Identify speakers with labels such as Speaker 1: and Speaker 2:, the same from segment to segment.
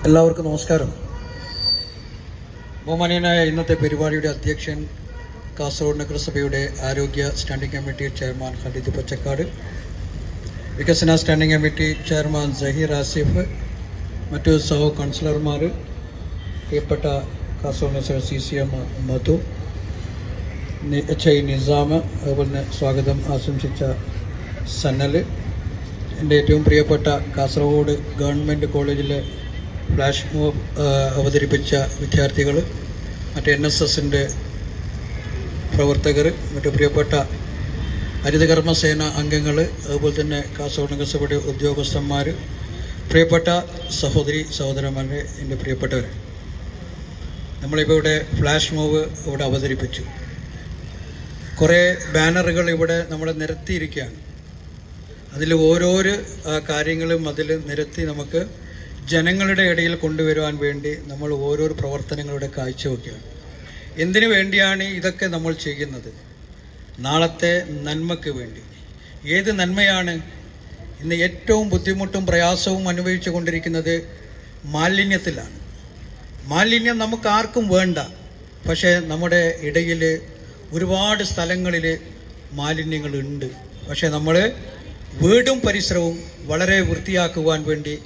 Speaker 1: എല്ലാവർക്കും നമസ്കാരം. ബഹുമാനീയനായ ഇന്നത്തെ പരിപാടിയുടെ അധ്യക്ഷൻ കാസർഗോഡ് നഗരസഭയുടെ ആരോഗ്യ standing committee chairman Khaleed Pachakkad, വികസന standing committee chairman Saheer Asif, മറ്റു സഹ കൗൺസിലർമാർ, പ്രിയപ്പെട്ട കാസർഗോഡ് നഗരസഭ CCM മധു, HI നിസാം, അതുപോലെ തന്നെ സ്വാഗതം ആശംസിച്ച സന്നൽ, എൻ്റെ ഏറ്റവും പ്രിയപ്പെട്ട കാസർഗോഡ് ഗവൺമെൻറ് കോളേജിലെ ഫ്ലാഷ് മോബ് അവതരിപ്പിച്ച വിദ്യാർത്ഥികൾ, മറ്റ് NSSൻ്റെ പ്രവർത്തകർ, മറ്റു പ്രിയപ്പെട്ട ഹരിതകർമ്മസേന അംഗങ്ങൾ, അതുപോലെ തന്നെ കാസർഗോഡ് നഗരസഭയുടെ ഉദ്യോഗസ്ഥന്മാർ, പ്രിയപ്പെട്ട സഹോദരി സഹോദരന്മാരെ, എൻ്റെ പ്രിയപ്പെട്ടവർ, നമ്മളിപ്പോൾ ഇവിടെ ഫ്ലാഷ് മോബ് ഇവിടെ അവതരിപ്പിച്ചു. കുറേ ബാനറുകൾ ഇവിടെ നമ്മൾ നിരത്തിയിരിക്കുകയാണ്. അതിൽ ഓരോരോ കാര്യങ്ങളും അതിൽ നിരത്തി നമുക്ക് ജനങ്ങളുടെ ഇടയിൽ കൊണ്ടുവരുവാൻ വേണ്ടി നമ്മൾ ഓരോരോ പ്രവർത്തനങ്ങളുടെ കാഴ്ചവെക്കുകയാണ്. എന്തിനു വേണ്ടിയാണ് ഇതൊക്കെ നമ്മൾ ചെയ്യുന്നത്? നാളത്തെ നന്മയ്ക്ക് വേണ്ടി. ഏത് നന്മയാണ്? ഇന്ന് ഏറ്റവും ബുദ്ധിമുട്ടും പ്രയാസവും അനുഭവിച്ചു കൊണ്ടിരിക്കുന്നത് മാലിന്യത്തിലാണ്. മാലിന്യം നമുക്ക് ആർക്കും വേണ്ട, പക്ഷേ നമ്മുടെ ഇടയിൽ ഒരുപാട് സ്ഥലങ്ങളിൽ മാലിന്യങ്ങളുണ്ട്. പക്ഷേ നമ്മൾ വീടും പരിസരവും വളരെ വൃത്തിയാക്കുവാൻ വേണ്ടി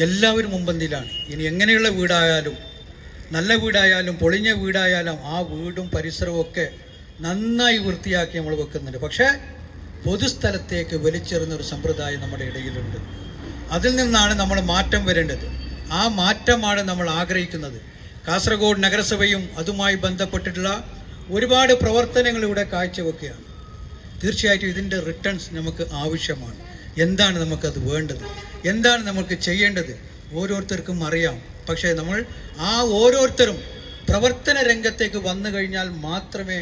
Speaker 1: എല്ലാവരും മുൻപന്തിയിലാണ്. ഇനി എങ്ങനെയുള്ള വീടായാലും, നല്ല വീടായാലും പൊളിഞ്ഞ വീടായാലും, ആ വീടും പരിസരവും ഒക്കെ നന്നായി വൃത്തിയാക്കി നമ്മൾ വെക്കുന്നുണ്ട്. പക്ഷേ പൊതുസ്ഥലത്തേക്ക് വലിച്ചെറിയുന്നൊരു സമ്പ്രദായം നമ്മുടെ ഇടയിലുണ്ട്. അതിൽ നിന്നാണ് നമ്മൾ മാറ്റം വരേണ്ടത്. ആ മാറ്റമാണ് നമ്മൾ ആഗ്രഹിക്കുന്നത്. കാസർഗോഡ് നഗരസഭയും അതുമായി ബന്ധപ്പെട്ടിട്ടുള്ള ഒരുപാട് പ്രവർത്തനങ്ങൾ ഇവിടെ കാഴ്ചവെക്കുകയാണ്. തീർച്ചയായിട്ടും ഇതിൻ്റെ റിട്ടേൺസ് നമുക്ക് ആവശ്യമാണ്. എന്താണ് നമുക്കത് വേണ്ടത്? എന്താണ് നമുക്ക് ചെയ്യേണ്ടത്? ഓരോരുത്തർക്കും അറിയാം. പക്ഷേ നമ്മൾ ആ ഓരോരുത്തരും പ്രവർത്തന രംഗത്തേക്ക് വന്നു കഴിഞ്ഞാൽ മാത്രമേ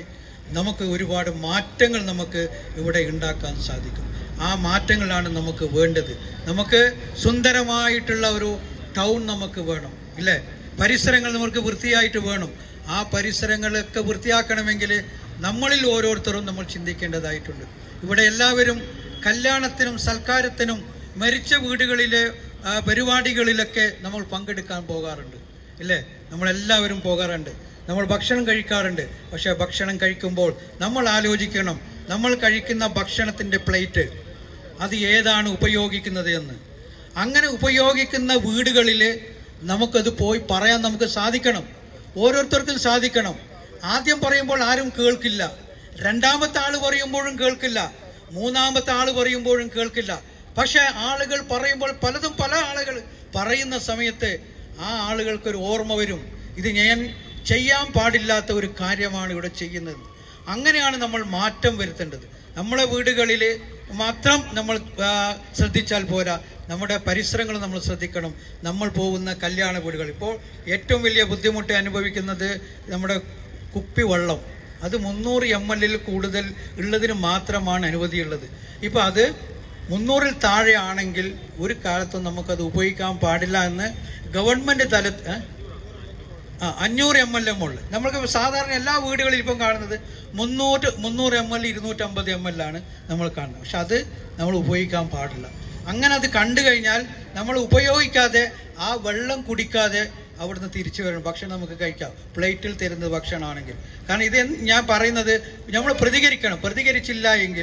Speaker 1: നമുക്ക് ഒരുപാട് മാറ്റങ്ങൾ നമുക്ക് ഇവിടെ ഉണ്ടാക്കാൻ സാധിക്കും. ആ മാറ്റങ്ങളാണ് നമുക്ക് വേണ്ടത്. നമുക്ക് സുന്ദരമായിട്ടുള്ള ഒരു ടൗൺ നമുക്ക് വേണം, ഇല്ലേ? പരിസരങ്ങൾ നമുക്ക് വൃത്തിയായിട്ട് വേണം. ആ പരിസരങ്ങളൊക്കെ വൃത്തിയാക്കണമെങ്കിൽ നമ്മളിൽ ഓരോരുത്തരും നമ്മൾ ചിന്തിക്കേണ്ടതായിട്ടുണ്ട്. ഇവിടെ എല്ലാവരും കല്യാണത്തിനും സൽക്കാരത്തിനും മരിച്ച വീടുകളിലെ പരിപാടികളിലൊക്കെ നമ്മൾ പങ്കെടുക്കാൻ പോകാറുണ്ട്, ഇല്ലേ? നമ്മളെല്ലാവരും പോകാറുണ്ട്. നമ്മൾ ഭക്ഷണം കഴിക്കാറുണ്ട്. പക്ഷേ ഭക്ഷണം കഴിക്കുമ്പോൾ നമ്മൾ ആലോചിക്കണം, നമ്മൾ കഴിക്കുന്ന ഭക്ഷണത്തിൻ്റെ പ്ലേറ്റ് അത് ഏതാണ് ഉപയോഗിക്കുന്നത് എന്ന്. അങ്ങനെ ഉപയോഗിക്കുന്ന വീടുകളിൽ നമുക്കത് പോയി പറയാൻ നമുക്ക് സാധിക്കണം. ഓരോരുത്തർക്കും സാധിക്കണം. ആദ്യം പറയുമ്പോൾ ആരും കേൾക്കില്ല, രണ്ടാമത്തെ ആൾ പറയുമ്പോഴും കേൾക്കില്ല, മൂന്നാമത്തെ ആൾ പറയുമ്പോഴും കേൾക്കില്ല. പക്ഷെ ആളുകൾ പറയുമ്പോൾ പലതും പല ആളുകൾ പറയുന്ന സമയത്ത് ആ ആളുകൾക്കൊരു ഓർമ്മ വരും, ഇത് ഞാൻ ചെയ്യാൻ പാടില്ലാത്ത ഒരു കാര്യമാണ് ഇവിടെ ചെയ്യുന്നത്. അങ്ങനെയാണ് നമ്മൾ മാറ്റം വരുത്തേണ്ടത്. നമ്മളെ വീടുകളിൽ മാത്രം നമ്മൾ ശ്രദ്ധിച്ചാൽ പോരാ, നമ്മുടെ പരിസരങ്ങൾ നമ്മൾ ശ്രദ്ധിക്കണം. നമ്മൾ പോകുന്ന കല്യാണ വീടുകൾ ഇപ്പോൾ ഏറ്റവും വലിയ ബുദ്ധിമുട്ട് അനുഭവിക്കുന്നത് നമ്മുടെ കുപ്പിവെള്ളം. അത് 300 ml കൂടുതൽ ഉള്ളതിന് മാത്രമാണ് അനുമതിയുള്ളത്. ഇപ്പോൾ അത് 300-ൽ താഴെ ആണെങ്കിൽ ഒരു കാലത്തും നമുക്കത് ഉപയോഗിക്കാൻ പാടില്ല എന്ന് ഗവൺമെൻറ് 500 ml മുകളിൽ. നമ്മൾക്ക് സാധാരണ എല്ലാ വീടുകളിലും ഇപ്പം കാണുന്നത് 300 ml 250 ml ആണ് നമ്മൾ കാണുന്നത്. പക്ഷെ അത് നമ്മൾ ഉപയോഗിക്കാൻ പാടില്ല. അങ്ങനെ അത് കണ്ടു കഴിഞ്ഞാൽ നമ്മൾ ഉപയോഗിക്കാതെ ആ വെള്ളം കുടിക്കാതെ അവിടുന്ന് തിരിച്ചു വരണം. ഭക്ഷണം നമുക്ക് കഴിക്കാം, പ്ലേറ്റിൽ തരുന്നത് ഭക്ഷണമാണെങ്കിൽ. കാരണം ഇത് ഞാൻ പറയുന്നത് നമ്മൾ പ്രതികരിക്കണം. പ്രതികരിച്ചില്ല എങ്കിൽ